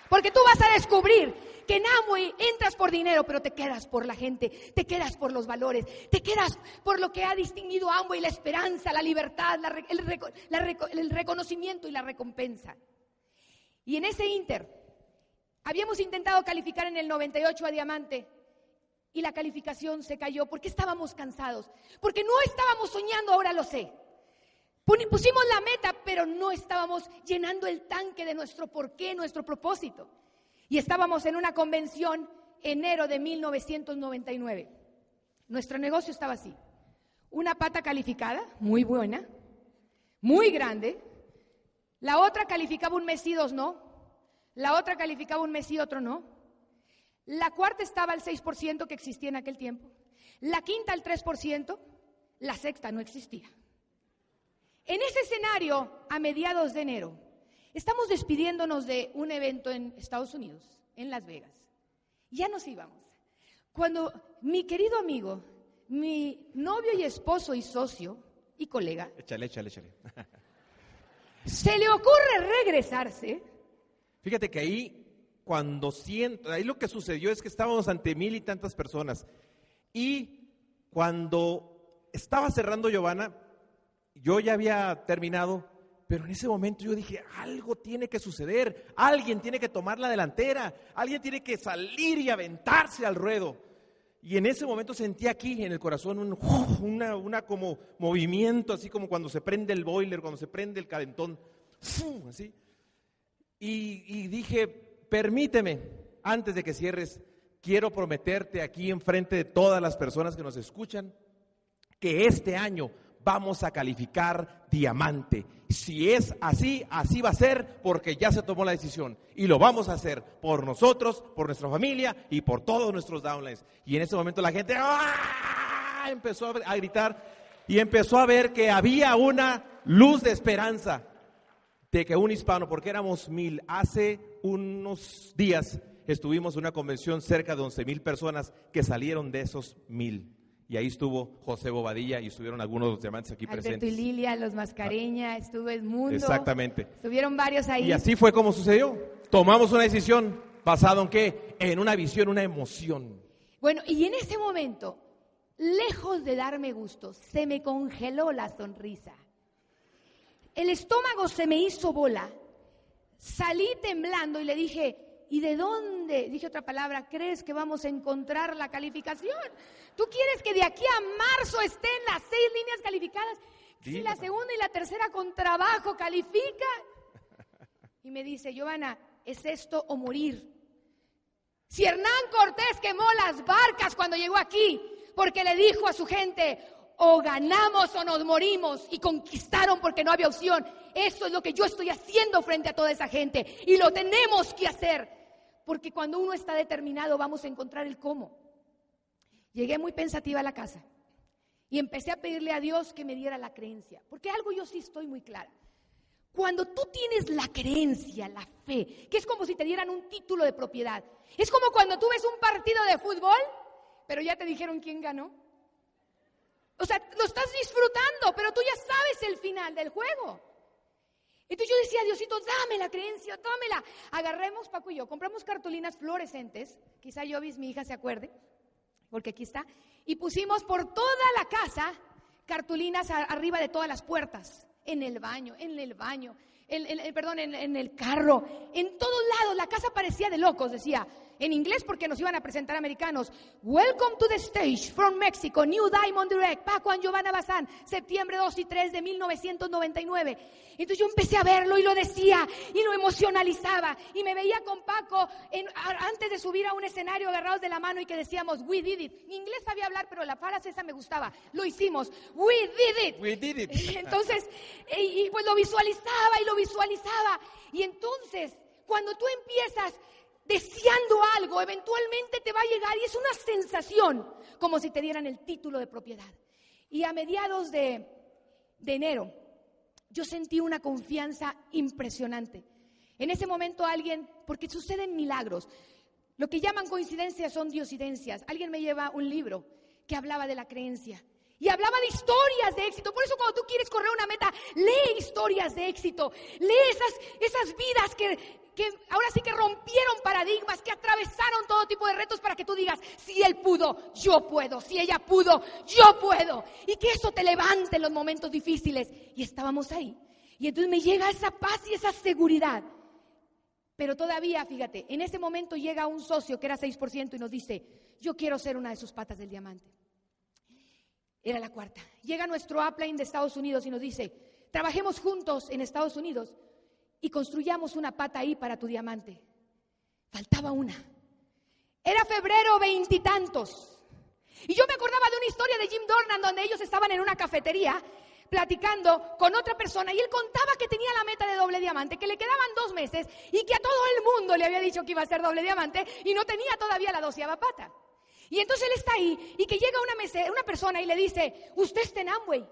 Porque tú vas a descubrir que en Amway entras por dinero, pero te quedas por la gente, te quedas por los valores, te quedas por lo que ha distinguido a Amway, la esperanza, la libertad, el reconocimiento y la recompensa. Y en ese inter, habíamos intentado calificar en el 98 a diamante y la calificación se cayó porque estábamos cansados, porque no estábamos soñando, ahora lo sé. Pusimos la meta, pero no estábamos llenando el tanque de nuestro porqué, nuestro propósito. Y estábamos en una convención enero de 1999. Nuestro negocio estaba así. Una pata calificada, muy buena, muy grande. La otra calificaba un mes sí, 2 no. La otra calificaba un mes sí, otro no. La cuarta estaba al 6% que existía en aquel tiempo. La quinta al 3%. La sexta no existía. En ese escenario, a mediados de enero, estamos despidiéndonos de un evento en Estados Unidos, en Las Vegas. Ya nos íbamos. Cuando mi querido amigo, mi novio y esposo y socio y colega, Échale. se le ocurre regresarse. Fíjate que ahí lo que sucedió es que estábamos ante 1,000 y tantas personas. Y cuando estaba cerrando Giovanna, yo ya había terminado, pero en ese momento yo dije, algo tiene que suceder, alguien tiene que tomar la delantera, alguien tiene que salir y aventarse al ruedo. Y en ese momento sentí aquí en el corazón una como movimiento, así como cuando se prende el boiler, cuando se prende el calentón, así. Y dije, permíteme, antes de que cierres, quiero prometerte aquí enfrente de todas las personas que nos escuchan, que este año vamos a calificar diamante. Si es así, así va a ser, porque ya se tomó la decisión. Y lo vamos a hacer por nosotros, por nuestra familia y por todos nuestros downlines. Y en ese momento la gente empezó a gritar y empezó a ver que había una luz de esperanza de que un hispano, porque éramos 1,000, hace unos días estuvimos en una convención cerca de 11,000 personas que salieron de esos 1,000. Y ahí estuvo José Bobadilla y estuvieron algunos de los diamantes aquí Alberto presentes. y Lilia, los Mascareña, estuvo el mundo. Exactamente. Estuvieron varios ahí. Y así fue como sucedió. Tomamos una decisión basada en ¿qué? En una visión, una emoción. Bueno, y en ese momento, lejos de darme gusto, se me congeló la sonrisa. El estómago se me hizo bola. Salí temblando y le dije, ¿y de dónde, dije otra palabra, crees que vamos a encontrar la calificación? ¿Tú quieres que de aquí a marzo estén las 6 líneas calificadas? Si la segunda y la tercera con trabajo califican. Y me dice, Giovanna, es esto o morir. Si Hernán Cortés quemó las barcas cuando llegó aquí, porque le dijo a su gente, o ganamos o nos morimos, y conquistaron porque no había opción. Eso es lo que yo estoy haciendo frente a toda esa gente, y lo tenemos que hacer, porque cuando uno está determinado vamos a encontrar el cómo. Llegué muy pensativa a la casa y empecé a pedirle a Dios que me diera la creencia, porque algo yo sí estoy muy clara. Cuando tú tienes la creencia, la fe, que es como si te dieran un título de propiedad. Es como cuando tú ves un partido de fútbol, pero ya te dijeron quién ganó. O sea, lo estás disfrutando, pero tú ya sabes el final del juego. Entonces yo decía, Diosito, dame la creencia, dámela. Agarremos, Paco y yo, compramos cartulinas fluorescentes, quizá Jovis, mi hija, se acuerde, porque aquí está, y pusimos por toda la casa cartulinas arriba de todas las puertas, en el baño, en el carro, en todos lados. La casa parecía de locos, decía, en inglés porque nos iban a presentar americanos. Welcome to the stage from Mexico, New Diamond Direct, Paco and Giovanna Bazán, septiembre 2 y 3 de 1999. Entonces yo empecé a verlo y lo decía y lo emocionalizaba y me veía con Paco antes de subir a un escenario agarrados de la mano y que decíamos, we did it. En inglés sabía hablar, pero la frase esa me gustaba. Lo hicimos, we did it. We did it. Entonces, y pues lo visualizaba y lo visualizaba. Y entonces, cuando tú empiezas deseando algo, eventualmente te va a llegar y es una sensación como si te dieran el título de propiedad. Y a mediados de enero yo sentí una confianza impresionante. En ese momento alguien, porque suceden milagros, lo que llaman coincidencias son diosidencias. Alguien me lleva un libro que hablaba de la creencia y hablaba de historias de éxito. Por eso cuando tú quieres correr una meta, lee historias de éxito, lee esas vidas que ahora sí que rompieron paradigmas, que atravesaron todo tipo de retos para que tú digas, si él pudo, yo puedo, si ella pudo, yo puedo, y que eso te levante en los momentos difíciles. Y estábamos ahí, y entonces me llega esa paz y esa seguridad. Pero todavía, fíjate, en ese momento llega un socio que era 6% y nos dice, yo quiero ser una de sus patas del diamante. Era la cuarta. Llega nuestro upline de Estados Unidos y nos dice, trabajemos juntos en Estados Unidos y construyamos una pata ahí para tu diamante. Faltaba una. Era febrero 20 y tantos. Y yo me acordaba de una historia de Jim Dornan donde ellos estaban en una cafetería platicando con otra persona y él contaba que tenía la meta de doble diamante, que le quedaban 2 meses y que a todo el mundo le había dicho que iba a ser doble diamante y no tenía todavía la 12ª pata. Y entonces él está ahí y que llega una persona y le dice, ¿usted está en Amway?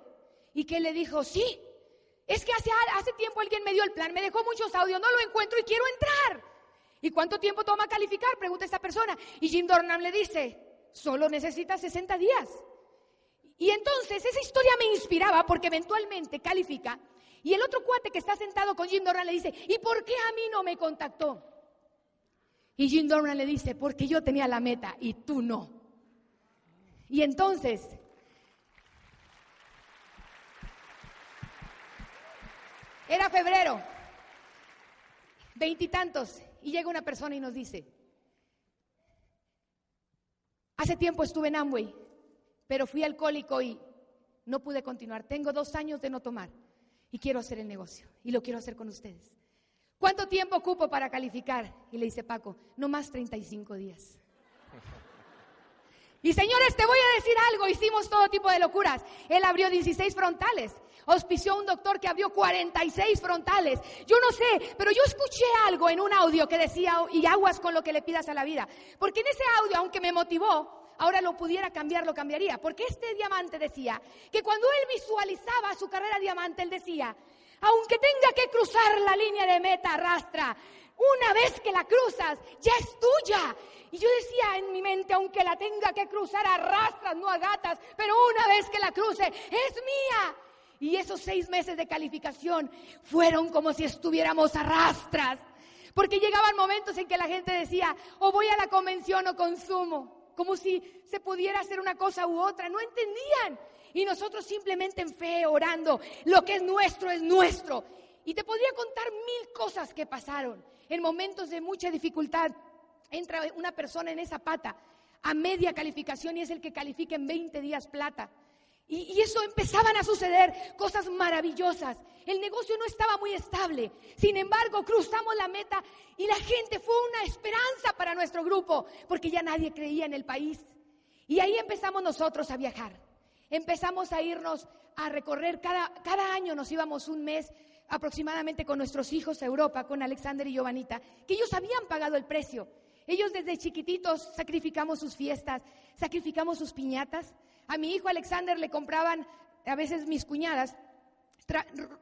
Y que él le dijo, sí. Es que hace tiempo alguien me dio el plan, me dejó muchos audios, no lo encuentro y quiero entrar. ¿Y cuánto tiempo toma calificar? Pregunta esta persona. Y Jim Dornan le dice, solo necesitas 60 días. Y entonces esa historia me inspiraba porque eventualmente califica. Y el otro cuate que está sentado con Jim Dornan le dice, ¿y por qué a mí no me contactó? Y Jim Dornan le dice, porque yo tenía la meta y tú no. Y entonces era febrero, 20 y tantos, y llega una persona y nos dice, hace tiempo estuve en Amway, pero fui alcohólico y no pude continuar. Tengo 2 años de no tomar y quiero hacer el negocio y lo quiero hacer con ustedes. ¿Cuánto tiempo ocupo para calificar? Y le dice Paco, no más 35 días. Y señores, te voy a decir algo, hicimos todo tipo de locuras. Él abrió 16 frontales, auspició a un doctor que abrió 46 frontales. Yo no sé, pero yo escuché algo en un audio que decía, y aguas con lo que le pidas a la vida. Porque en ese audio, aunque me motivó, ahora lo pudiera cambiar, lo cambiaría. Porque este diamante decía que cuando él visualizaba su carrera diamante, él decía, aunque tenga que cruzar la línea de meta, arrastra. Una vez que la cruzas, ya es tuya. Y yo decía en mi mente, aunque la tenga que cruzar, arrastras, no agatas, pero una vez que la cruce, es mía. Y esos 6 meses de calificación fueron como si estuviéramos arrastras. Porque llegaban momentos en que la gente decía, o voy a la convención o consumo. Como si se pudiera hacer una cosa u otra. No entendían. Y nosotros simplemente en fe, orando, lo que es nuestro es nuestro. Y te podría contar 1000 cosas que pasaron. En momentos de mucha dificultad, entra una persona en esa pata a media calificación y es el que califica en 20 días plata. Y eso empezaban a suceder, cosas maravillosas. El negocio no estaba muy estable. Sin embargo, cruzamos la meta y la gente fue una esperanza para nuestro grupo, porque ya nadie creía en el país. Y ahí empezamos nosotros a viajar. Empezamos a irnos a recorrer, cada año nos íbamos un mes aproximadamente con nuestros hijos a Europa, con Alexander y Giovanita, que ellos habían pagado el precio. Ellos desde chiquititos sacrificamos sus fiestas, sacrificamos sus piñatas. A mi hijo Alexander le compraban, a veces mis cuñadas,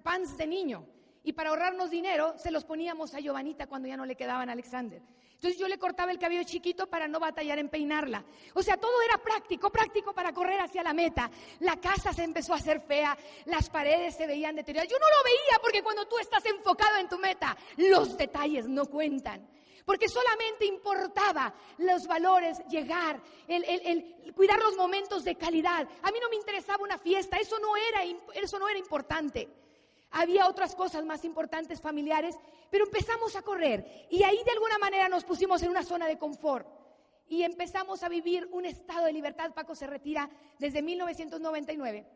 pants de niño. Y para ahorrarnos dinero, se los poníamos a Giovanita cuando ya no le quedaban a Alexander. Entonces yo le cortaba el cabello chiquito para no batallar en peinarla. O sea, todo era práctico para correr hacia la meta. La casa se empezó a hacer fea, las paredes se veían deterioradas. Yo no lo veía porque cuando tú estás enfocado en tu meta, los detalles no cuentan. Porque solamente importaba los valores, llegar, el cuidar los momentos de calidad. A mí no me interesaba una fiesta, eso no era importante. Había otras cosas más importantes, familiares, pero empezamos a correr y ahí de alguna manera nos pusimos en una zona de confort y empezamos a vivir un estado de libertad. Paco se retira desde 1999,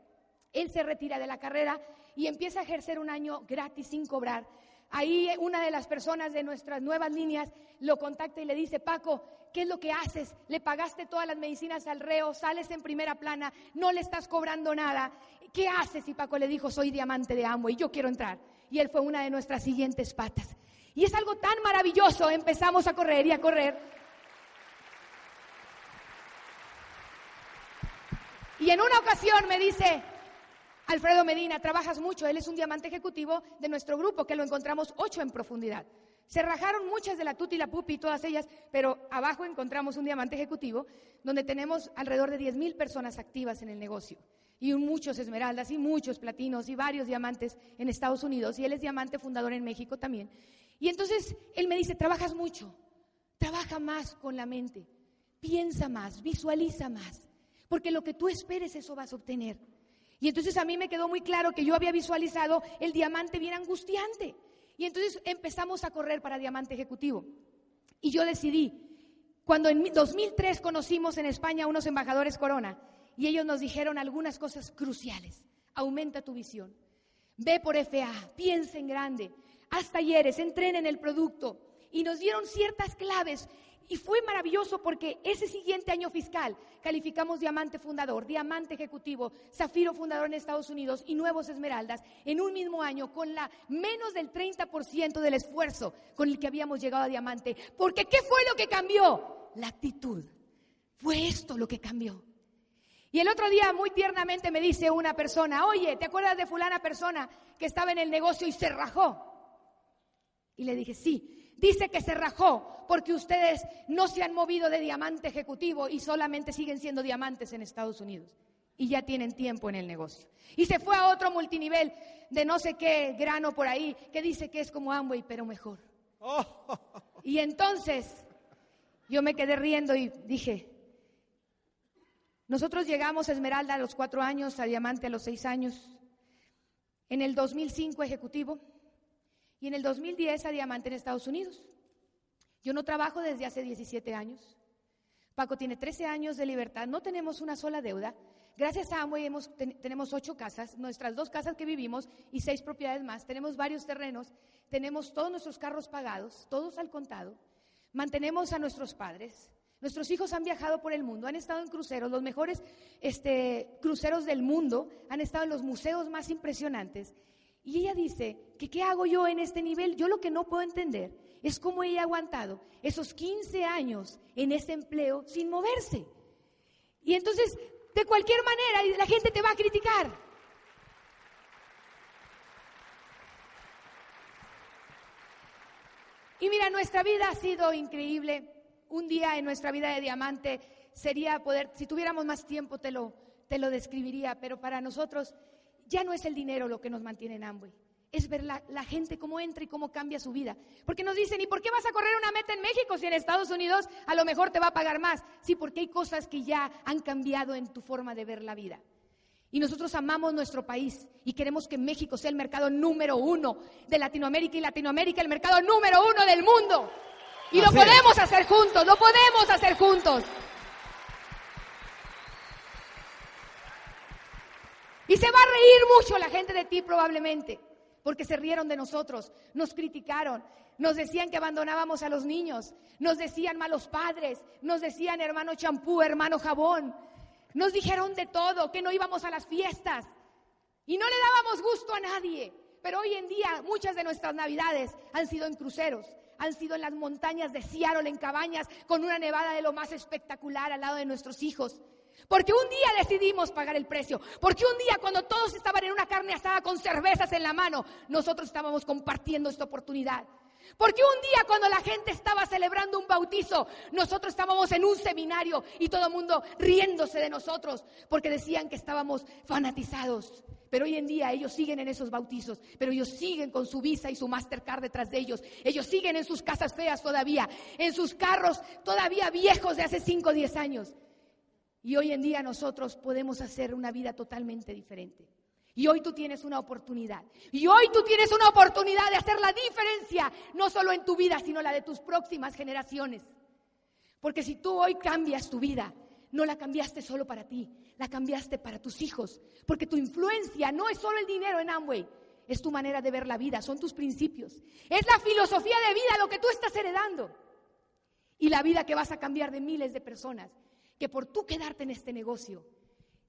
él se retira de la carrera y empieza a ejercer un año gratis sin cobrar. Ahí una de las personas de nuestras nuevas líneas lo contacta y le dice: Paco, ¿qué es lo que haces? Le pagaste todas las medicinas al reo, sales en primera plana, no le estás cobrando nada. ¿Qué haces? Y Paco le dijo: soy diamante de Amway, yo quiero entrar. Y él fue una de nuestras siguientes patas. Y es algo tan maravilloso, empezamos a correr y a correr. Y en una ocasión me dice Alfredo Medina: trabajas mucho. Él es un diamante ejecutivo de nuestro grupo, que lo encontramos 8 en profundidad. Se rajaron muchas de la Tuti, la Pupi y todas ellas, pero abajo encontramos un diamante ejecutivo donde tenemos alrededor de 10,000 personas activas en el negocio. Y muchos esmeraldas y muchos platinos y varios diamantes en Estados Unidos. Y él es diamante fundador en México también. Y entonces él me dice: trabajas mucho, trabaja más con la mente, piensa más, visualiza más, porque lo que tú esperes, eso vas a obtener. Y entonces a mí me quedó muy claro que yo había visualizado el diamante bien angustiante. Y entonces empezamos a correr para diamante ejecutivo. Y yo decidí, cuando en 2003 conocimos en España a unos embajadores Corona, y ellos nos dijeron algunas cosas cruciales: aumenta tu visión, ve por FA, piensa en grande, haz talleres, entrena en el producto. Y nos dieron ciertas claves. Y fue maravilloso porque ese siguiente año fiscal calificamos diamante fundador, diamante ejecutivo, zafiro fundador en Estados Unidos y nuevos esmeraldas en un mismo año, con menos del 30% del esfuerzo con el que habíamos llegado a diamante. Porque ¿qué fue lo que cambió? La actitud. Fue esto lo que cambió. Y el otro día muy tiernamente me dice una persona: oye, ¿te acuerdas de fulana persona que estaba en el negocio y se rajó? Y le dije: sí. Dice que se rajó porque ustedes no se han movido de diamante ejecutivo y solamente siguen siendo diamantes en Estados Unidos. Y ya tienen tiempo en el negocio. Y se fue a otro multinivel de no sé qué grano por ahí, que dice que es como Amway, pero mejor. Y entonces yo me quedé riendo y dije: nosotros llegamos a esmeralda a los 4 años, a diamante a los 6 años. En el 2005 ejecutivo. Y en el 2010 a diamante en Estados Unidos. Yo no trabajo desde hace 17 años. Paco tiene 13 años de libertad, no tenemos una sola deuda. Gracias a Amway tenemos 8 casas, nuestras 2 casas que vivimos y 6 propiedades más. Tenemos varios terrenos, tenemos todos nuestros carros pagados, todos al contado. Mantenemos a nuestros padres. Nuestros hijos han viajado por el mundo, han estado en cruceros, los mejores cruceros del mundo, han estado en los museos más impresionantes. Y ella dice que ¿qué hago yo en este nivel? Yo lo que no puedo entender es cómo ella ha aguantado esos 15 años en ese empleo sin moverse. Y entonces, de cualquier manera, la gente te va a criticar. Y mira, nuestra vida ha sido increíble. Un día en nuestra vida de diamante sería poder, si tuviéramos más tiempo te lo describiría, pero para nosotros ya no es el dinero lo que nos mantiene en Amway, es ver la gente cómo entra y cómo cambia su vida. Porque nos dicen: ¿y por qué vas a correr una meta en México si en Estados Unidos a lo mejor te va a pagar más? Sí, porque hay cosas que ya han cambiado en tu forma de ver la vida. Y nosotros amamos nuestro país y queremos que México sea el mercado número 1 de Latinoamérica y Latinoamérica el mercado número 1 del mundo. Y lo podemos hacer juntos, lo podemos hacer juntos. Y se va a reír mucho la gente de ti probablemente, porque se rieron de nosotros, nos criticaron, nos decían que abandonábamos a los niños, nos decían malos padres, nos decían hermano champú, hermano jabón, nos dijeron de todo, que no íbamos a las fiestas y no le dábamos gusto a nadie. Pero hoy en día muchas de nuestras navidades han sido en cruceros, han sido en las montañas de Seattle, en cabañas, con una nevada de lo más espectacular al lado de nuestros hijos. Porque un día decidimos pagar el precio. Porque un día, cuando todos estaban en una carne asada con cervezas en la mano, nosotros estábamos compartiendo esta oportunidad. Porque un día, cuando la gente estaba celebrando un bautizo, nosotros estábamos en un seminario y todo el mundo riéndose de nosotros porque decían que estábamos fanatizados. Pero hoy en día ellos siguen en esos bautizos, pero ellos siguen con su Visa y su Mastercard detrás de ellos. Ellos siguen en sus casas feas todavía, en sus carros todavía viejos de hace 5 o 10 años. Y hoy en día nosotros podemos hacer una vida totalmente diferente. Y hoy tú tienes una oportunidad. Y hoy tú tienes una oportunidad de hacer la diferencia, no solo en tu vida, sino la de tus próximas generaciones. Porque si tú hoy cambias tu vida, no la cambiaste solo para ti, la cambiaste para tus hijos. Porque tu influencia no es solo el dinero en Amway, es tu manera de ver la vida, son tus principios. Es la filosofía de vida lo que tú estás heredando. Y la vida que vas a cambiar de miles de personas, que por tú quedarte en este negocio,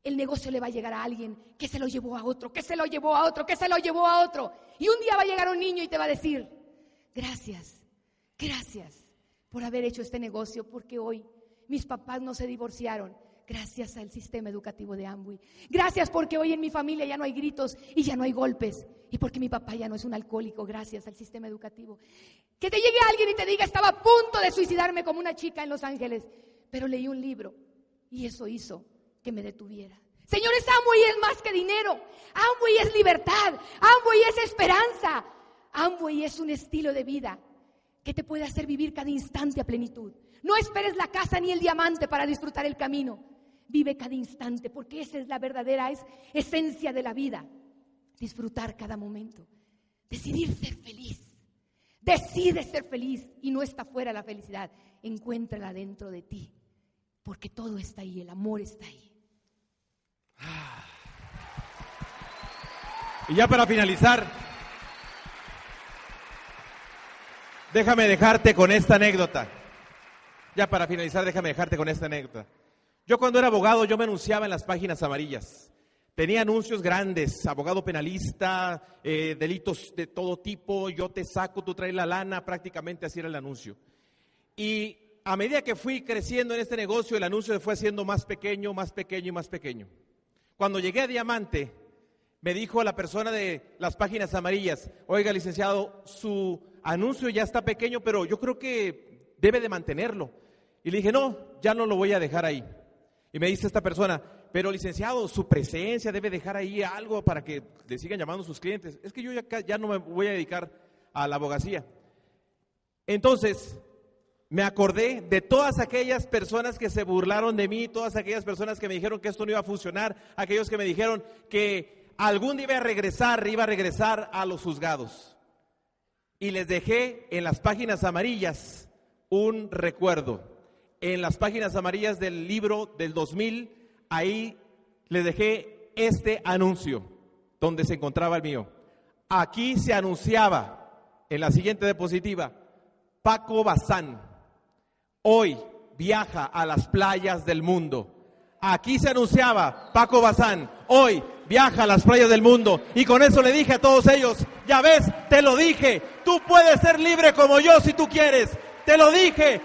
el negocio le va a llegar a alguien que se lo llevó a otro, que se lo llevó a otro, que se lo llevó a otro. Y un día va a llegar un niño y te va a decir, gracias por haber hecho este negocio, porque hoy mis papás no se divorciaron gracias al sistema educativo de Amway. Gracias porque hoy en mi familia ya no hay gritos y ya no hay golpes. Y porque mi papá ya no es un alcohólico gracias al sistema educativo. Que te llegue alguien y te diga, estaba a punto de suicidarme como una chica en Los Ángeles, pero leí un libro y eso hizo que me detuviera. Señores, Amway es más que dinero. Amway es libertad. Amway es esperanza. Amway es un estilo de vida que te puede hacer vivir cada instante a plenitud. No esperes la casa ni el diamante para disfrutar el camino. Vive cada instante, porque esa es la verdadera esencia de la vida. Disfrutar cada momento. Decidir ser feliz. Decide ser feliz y no está fuera la felicidad. Encuéntrala dentro de ti. Porque todo está ahí, el amor está ahí. Y ya para finalizar, déjame dejarte con esta anécdota. Yo cuando era abogado, yo me anunciaba en las páginas amarillas. Tenía anuncios grandes, abogado penalista, delitos de todo tipo, yo te saco, tú traes la lana, prácticamente así era el anuncio. Y a medida que fui creciendo en este negocio, el anuncio se fue haciendo más pequeño, más pequeño y más pequeño. Cuando llegué a Diamante, me dijo la persona de las páginas amarillas, oiga, licenciado, su anuncio ya está pequeño, pero yo creo que debe de mantenerlo. Y le dije, no, ya no lo voy a dejar ahí. Y me dice esta persona, pero licenciado, su presencia debe dejar ahí algo para que le sigan llamando sus clientes. Es que yo ya no me voy a dedicar a la abogacía. Entonces, me acordé de todas aquellas personas que se burlaron de mí, todas aquellas personas que me dijeron que esto no iba a funcionar, aquellos que me dijeron que algún día iba a regresar a los juzgados. Y les dejé en las páginas amarillas un recuerdo. En las páginas amarillas del libro del 2000, ahí les dejé este anuncio, donde se encontraba el mío. Aquí se anunciaba, en la siguiente diapositiva, Paco Bazán. Hoy viaja a las playas del mundo. Aquí se anunciaba Paco Bazán. Hoy viaja a las playas del mundo. Y con eso le dije a todos ellos, ya ves, te lo dije, tú puedes ser libre como yo si tú quieres. Te lo dije.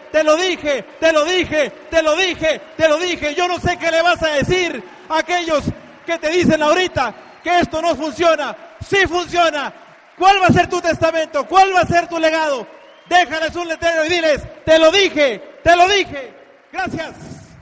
Yo no sé qué le vas a decir a aquellos que te dicen ahorita que esto no funciona. Sí funciona. ¿Cuál va a ser tu testamento? ¿Cuál va a ser tu legado? Déjales un letrero y diles, te lo dije. Gracias.